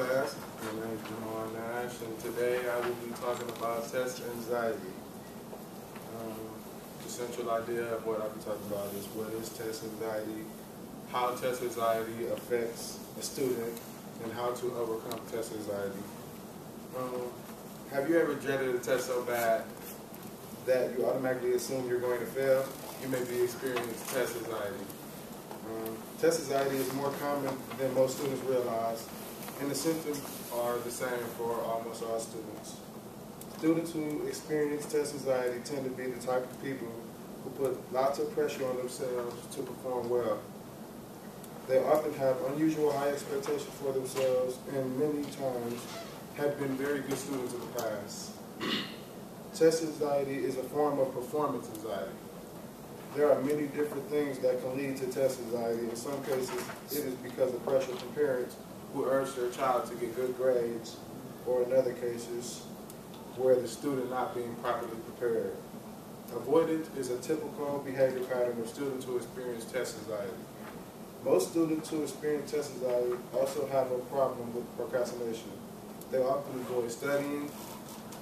class. My name is Jamal Nash, and today I will be talking about test anxiety. The central idea of what I'll be talking about is what is test anxiety, how test anxiety affects a student, and how to overcome test anxiety. Have you ever dreaded a test so bad that you automatically assume you're going to fail? You may be experiencing test anxiety. Test anxiety is more common than most students realize, and the symptoms are the same for almost all students. Students who experience test anxiety tend to be the type of people who put lots of pressure on themselves to perform well. They often have unusual high expectations for themselves and many times have been very good students in the past. Test anxiety is a form of performance anxiety. There are many different things that can lead to test anxiety. In some cases, it is because of pressure from parents who urge their child to get good grades, or in other cases, where the student not being properly prepared. Avoidance is a typical behavior pattern of students who experience test anxiety. Most students who experience test anxiety also have a problem with procrastination. They often avoid studying,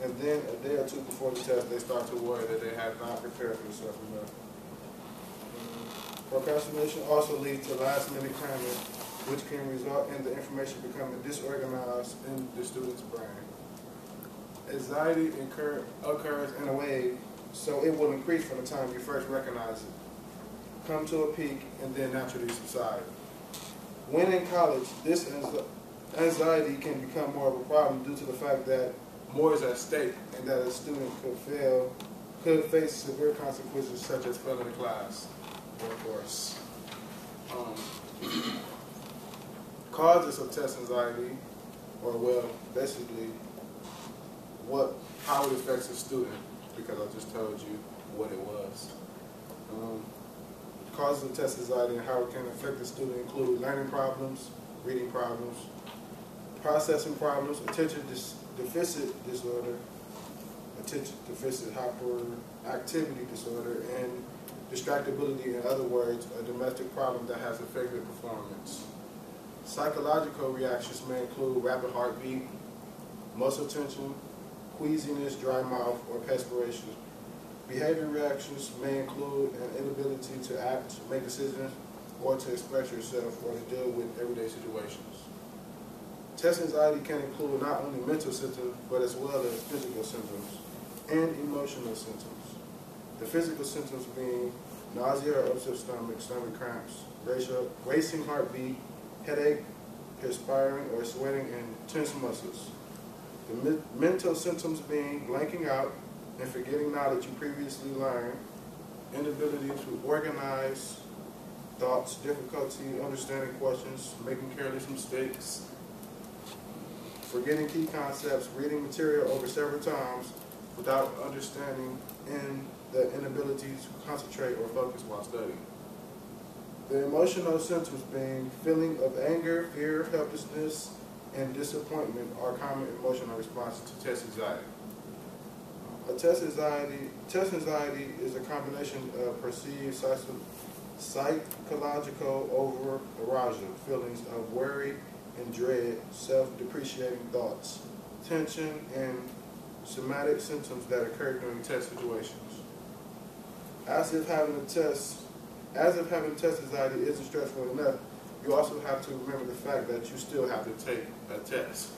and then a day or two before the test, they start to worry that they have not prepared for themselves enough. Procrastination also leads to last-minute cramming, which can result in the information becoming disorganized in the student's brain. Anxiety occurs in a wave, so it will increase from the time you first recognize it, come to a peak, and then naturally subside. When in college, this anxiety can become more of a problem due to the fact that more is at stake and that a student could face severe consequences such as failing a class or a course. Causes of test anxiety, or well, basically how it affects a student, because I just told you what it was. Causes of test anxiety and how it can affect the student include learning problems, reading problems, processing problems, attention deficit disorder, attention deficit hyperactivity disorder, and distractibility. In other words, a domestic problem that has affected performance. Psychological reactions may include rapid heartbeat, muscle tension, queasiness, dry mouth, or perspiration. Behavior reactions may include an inability to act, make decisions, or to express yourself, or to deal with everyday situations. Test anxiety can include not only mental symptoms, but as well as physical symptoms and emotional symptoms. The physical symptoms being nausea or upset stomach, stomach cramps, racing heartbeat, headache, perspiring or sweating, and tense muscles. The mental symptoms being blanking out and forgetting knowledge you previously learned, inability to organize thoughts, difficulty understanding questions, making careless mistakes, forgetting key concepts, reading material over several times without understanding, and the inability to concentrate or focus while studying. The emotional symptoms being feeling of anger, fear, helplessness, and disappointment are common emotional responses to test anxiety. Test anxiety is a combination of perceived psychological over-arousal, feelings of worry and dread, self-depreciating thoughts, tension, and somatic symptoms that occur during test situations. As if having test anxiety isn't stressful enough, you also have to remember the fact that you still have to take a test.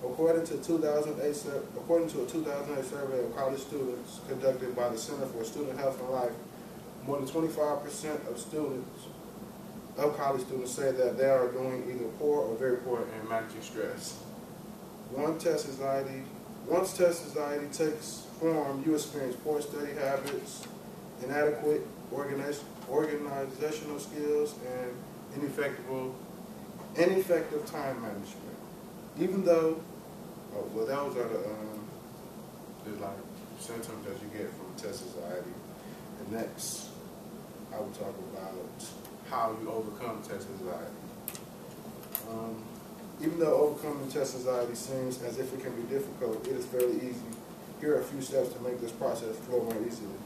According to a 2008 survey of college students conducted by the Center for Student Health and Life, more than 25% of college students say that they are doing either poor or very poor in managing stress. Once test anxiety takes form, you experience poor study habits, inadequate organizational skills, and ineffective time management. Even though, those are the symptoms that you get from test anxiety. And next, I will talk about how you overcome test anxiety. Even though overcoming test anxiety seems as if it can be difficult, it is fairly easy. Here are a few steps to make this process flow more easily.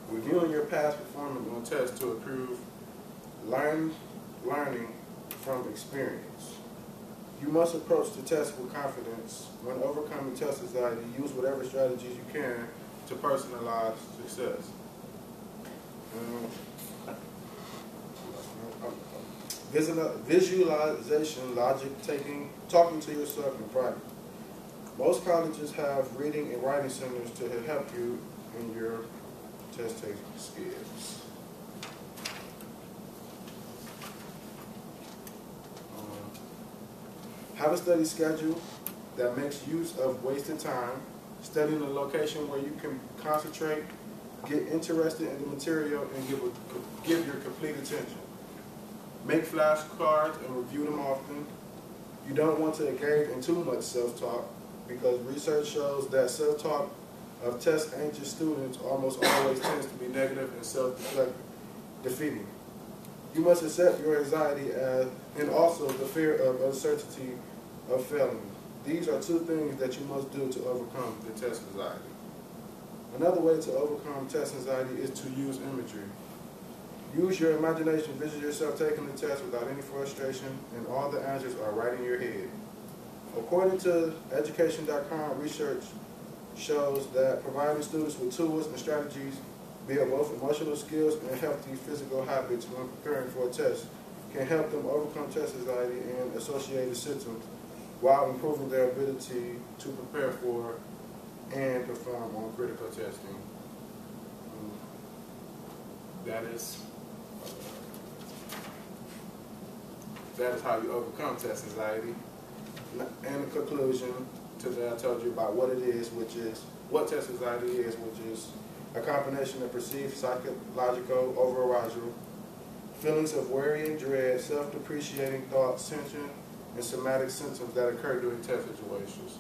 Reviewing your past performance on tests to improve learning from experience. You must approach the test with confidence. When overcoming test anxiety, use whatever strategies you can to personalize success. Visualization, logic, talking to yourself in private. Most colleges have reading and writing centers to help you in your test taking skills. Have a study schedule that makes use of wasted time. Study in a location where you can concentrate, get interested in the material, and give your complete attention. Make flashcards and review them often. You don't want to engage in too much self-talk because research shows that self-talk of test-anxious students almost always tends to be negative and self-defeating. You must accept your anxiety and also the fear of uncertainty of failing. These are two things that you must do to overcome the test anxiety. Another way to overcome test anxiety is to use imagery. Use your imagination. Vision yourself taking the test without any frustration, and all the answers are right in your head. According to education.com, research shows that providing students with tools and strategies, be it both emotional skills and healthy physical habits when preparing for a test, can help them overcome test anxiety and associated symptoms while improving their ability to prepare for and perform on critical testing. That is how you overcome test anxiety. And the conclusion to that, I told you about what it is, which is what test anxiety is, which is a combination of perceived psychological over-arousal, feelings of worry and dread, self-depreciating thoughts, tension, and somatic symptoms that occur during test situations.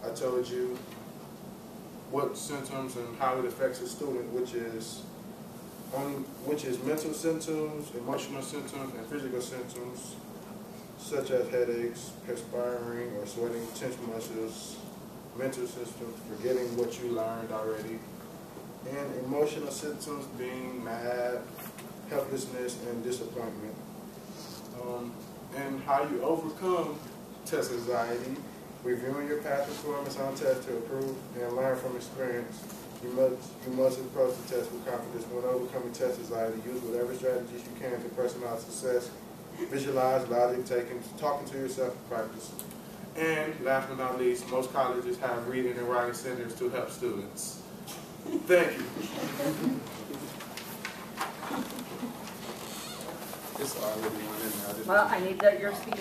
I told you what symptoms and how it affects a student, which is mental symptoms, emotional symptoms, and physical symptoms, such as headaches, perspiring or sweating, tense muscles, mental symptoms, forgetting what you learned already, and emotional symptoms being mad, helplessness, and disappointment. And how you overcome test anxiety, reviewing your past performance on tests to improve and learn from experience. You must approach the test with confidence. When overcoming test anxiety, use whatever strategies you can to personalize success. Visualize, logic, talking to yourself in practice. And last but not least, most colleges have reading and writing centers to help students. Thank you. It's already one in there. Well, I need that you're speaking.